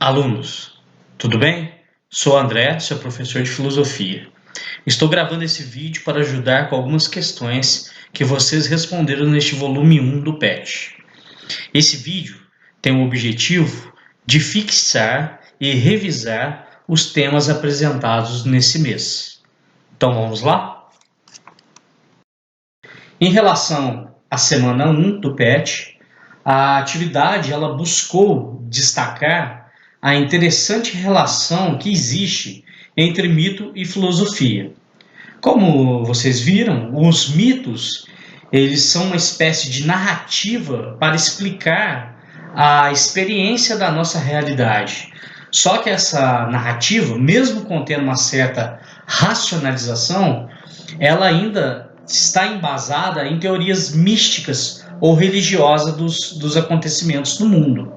Alunos, tudo bem? Sou André, seu professor de filosofia. Estou gravando esse vídeo para ajudar com algumas questões que vocês responderam neste volume 1 do PET. Esse vídeo tem o objetivo de fixar e revisar os temas apresentados nesse mês. Então vamos lá? Em relação à semana 1 do PET, a atividade ela buscou destacar a interessante relação que existe entre mito e filosofia. Como vocês viram, os mitos eles são uma espécie de narrativa para explicar a experiência da nossa realidade. Só que essa narrativa, mesmo contendo uma certa racionalização, ela ainda está embasada em teorias místicas ou religiosas dos acontecimentos do mundo.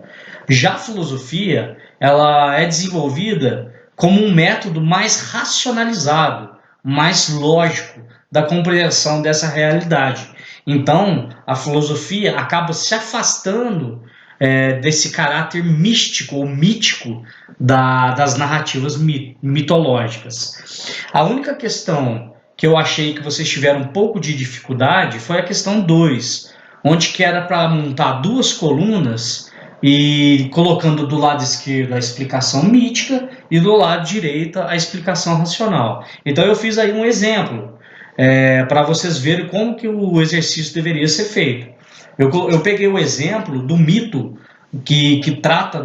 Já a filosofia, ela é desenvolvida como um método mais racionalizado, mais lógico da compreensão dessa realidade. Então, a filosofia acaba se afastando desse caráter místico ou mítico das narrativas mitológicas. A única questão que eu achei que vocês tiveram um pouco de dificuldade foi a questão 2, onde que era para montar duas colunas e colocando do lado esquerdo a explicação mítica e do lado direito a explicação racional. Então eu fiz aí um exemplo para vocês verem como que o exercício deveria ser feito. Eu peguei o exemplo do mito que trata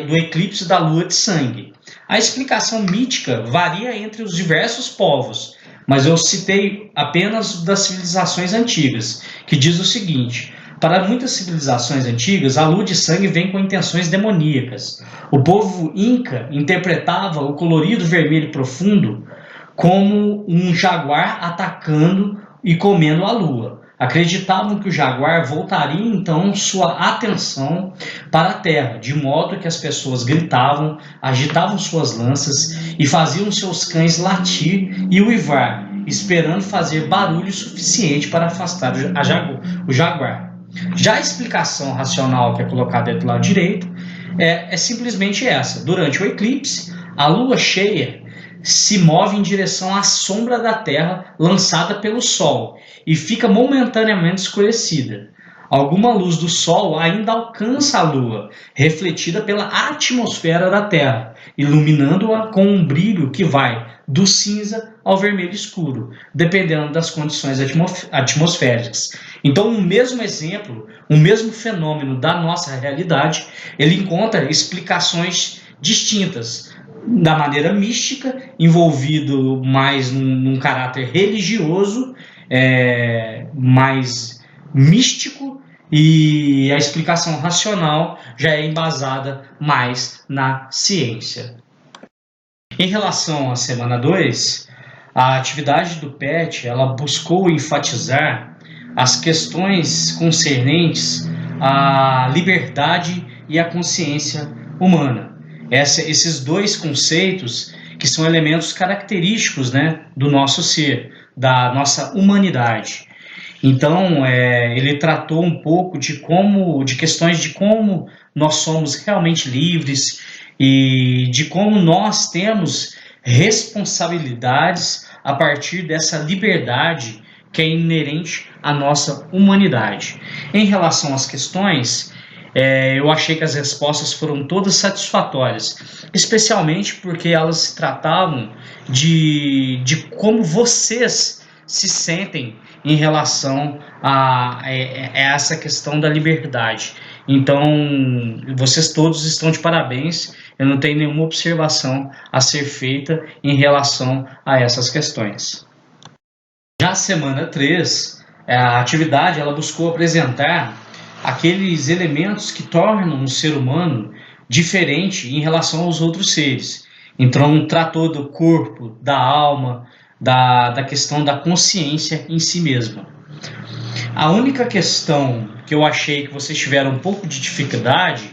do eclipse da lua de sangue. A explicação mítica varia entre os diversos povos, mas eu citei apenas das civilizações antigas, que diz o seguinte: para muitas civilizações antigas, a lua de sangue vem com intenções demoníacas. O povo inca interpretava o colorido vermelho profundo como um jaguar atacando e comendo a lua. Acreditavam que o jaguar voltaria então sua atenção para a terra, de modo que as pessoas gritavam, agitavam suas lanças e faziam seus cães latir e uivar, esperando fazer barulho suficiente para afastar o jaguar. Já a explicação racional que é colocada do lado direito é simplesmente essa. Durante o eclipse, a lua cheia se move em direção à sombra da Terra lançada pelo Sol e fica momentaneamente escurecida. Alguma luz do Sol ainda alcança a Lua, refletida pela atmosfera da Terra, iluminando-a com um brilho que vai do cinza ao vermelho escuro, dependendo das condições atmosféricas. Então, o mesmo exemplo, o mesmo fenômeno da nossa realidade, ele encontra explicações distintas, da maneira mística, envolvido mais num caráter religioso, mais místico, e a explicação racional já é embasada mais na ciência. Em relação à semana 2, a atividade do PET ela buscou enfatizar as questões concernentes à liberdade e à consciência humana. Esses dois conceitos que são elementos característicos, do nosso ser, da nossa humanidade. Então, ele tratou um pouco de questões de como nós somos realmente livres e de como nós temos responsabilidades a partir dessa liberdade que é inerente à nossa humanidade. Em relação às questões, eu achei que as respostas foram todas satisfatórias, especialmente porque elas se tratavam de como vocês se sentem em relação a essa questão da liberdade. Então, vocês todos estão de parabéns, eu não tenho nenhuma observação a ser feita em relação a essas questões. Já a semana 3, a atividade ela buscou apresentar aqueles elementos que tornam o ser humano diferente em relação aos outros seres. Então, tratou do corpo, da alma, da questão da consciência em si mesma. A única questão que eu achei que vocês tiveram um pouco de dificuldade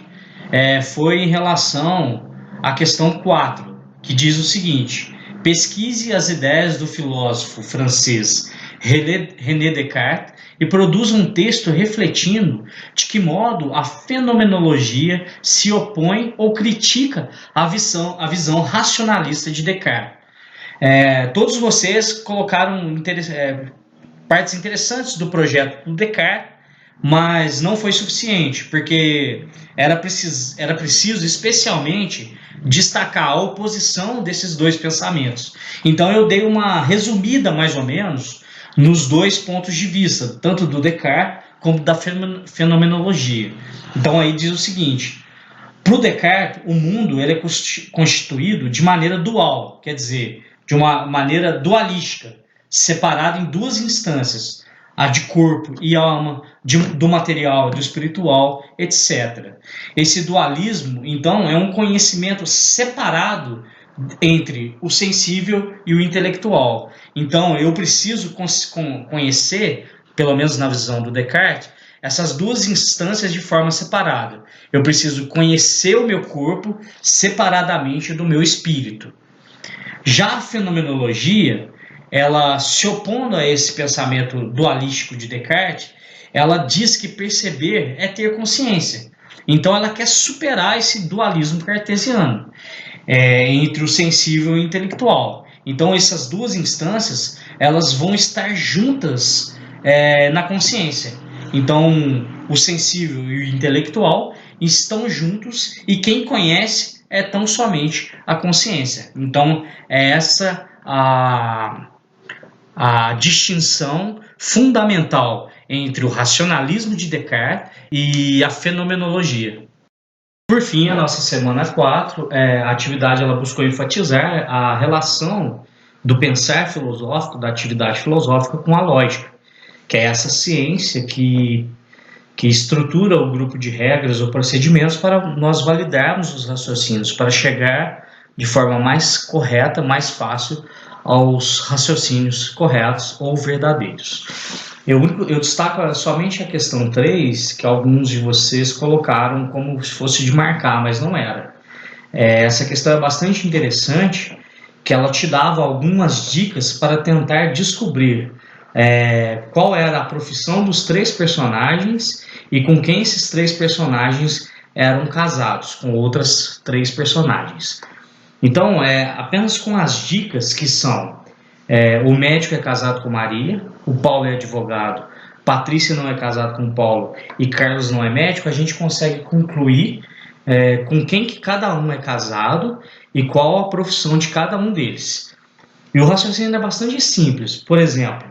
foi em relação à questão 4, que diz o seguinte: pesquise as ideias do filósofo francês René Descartes e produza um texto refletindo de que modo a fenomenologia se opõe ou critica a visão racionalista de Descartes. Todos vocês colocaram partes interessantes do projeto do Descartes, mas não foi suficiente, porque era preciso especialmente destacar a oposição desses dois pensamentos. Então eu dei uma resumida, mais ou menos, nos dois pontos de vista, tanto do Descartes como da fenomenologia. Então aí diz o seguinte: para o Descartes, o mundo ele é constituído de maneira dual, quer dizer, de uma maneira dualística, separado em duas instâncias, a de corpo e alma, do material, do espiritual, etc. Esse dualismo, então, é um conhecimento separado entre o sensível e o intelectual. Então, eu preciso conhecer, pelo menos na visão do Descartes, essas duas instâncias de forma separada. Eu preciso conhecer o meu corpo separadamente do meu espírito. Já a fenomenologia, ela se opondo a esse pensamento dualístico de Descartes, ela diz que perceber é ter consciência. Então ela quer superar esse dualismo cartesiano entre o sensível e o intelectual. Então essas duas instâncias elas vão estar juntas na consciência. Então o sensível e o intelectual estão juntos e quem conhece é tão somente a consciência. Então é essa a distinção fundamental entre o racionalismo de Descartes e a fenomenologia. Por fim, a nossa semana 4, a atividade ela buscou enfatizar a relação do pensar filosófico, da atividade filosófica com a lógica, que é essa ciência que estrutura o grupo de regras ou procedimentos para nós validarmos os raciocínios, para chegar de forma mais correta, mais fácil aos raciocínios corretos ou verdadeiros. Eu destaco somente a questão 3, que alguns de vocês colocaram como se fosse de marcar, mas não era. Essa questão é bastante interessante, que ela te dava algumas dicas para tentar descobrir qual era a profissão dos 3 personagens e com quem esses 3 personagens eram casados, com outras 3 personagens. Então, apenas com as dicas que são: o médico é casado com Maria, o Paulo é advogado, Patrícia não é casada com Paulo e Carlos não é médico, a gente consegue concluir com quem que cada um é casado e qual a profissão de cada um deles. E o raciocínio é bastante simples. Por exemplo,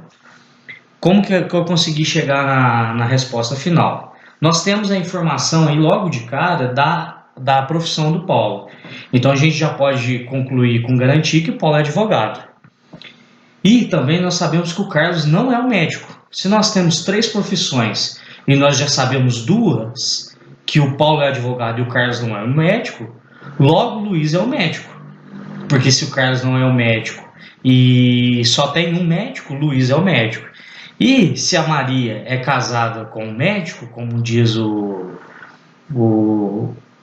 como que eu consegui chegar na resposta final? Nós temos a informação aí logo de cara da profissão do Paulo. Então a gente já pode concluir com garantia que o Paulo é advogado. E também nós sabemos que o Carlos não é um médico. Se nós temos 3 profissões e nós já sabemos 2, que o Paulo é advogado e o Carlos não é um médico, logo o Luiz é o médico. Porque se o Carlos não é o médico e só tem um médico, o Luiz é o médico. E se a Maria é casada com um médico, como diz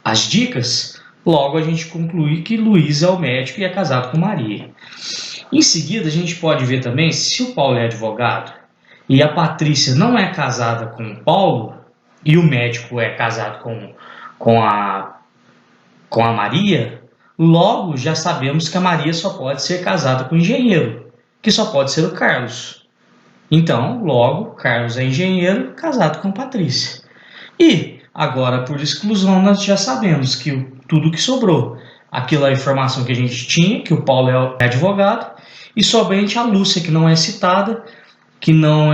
as dicas, logo a gente conclui que Luiz é o médico e é casado com Maria. Em seguida, a gente pode ver também, se o Paulo é advogado e a Patrícia não é casada com o Paulo e o médico é casado com a Maria, logo já sabemos que a Maria só pode ser casada com o engenheiro, que só pode ser o Carlos. Então, logo, Carlos é engenheiro casado com Patrícia. E agora, por exclusão, nós já sabemos que tudo que sobrou, aquela informação que a gente tinha, que o Paulo é advogado, e somente a Lúcia, que não é citada, que não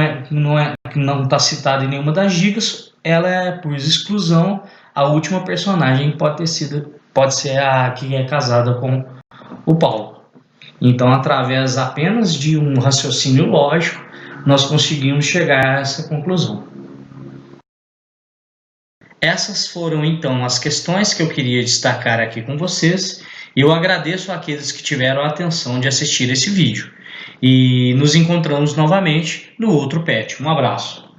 está citada em nenhuma das dicas, ela é, por exclusão, a última personagem que pode ser a que é casada com o Paulo. Então, através apenas de um raciocínio lógico, nós conseguimos chegar a essa conclusão. Essas foram, então, as questões que eu queria destacar aqui com vocês. Eu agradeço àqueles que tiveram a atenção de assistir esse vídeo. E nos encontramos novamente no outro PET. Um abraço.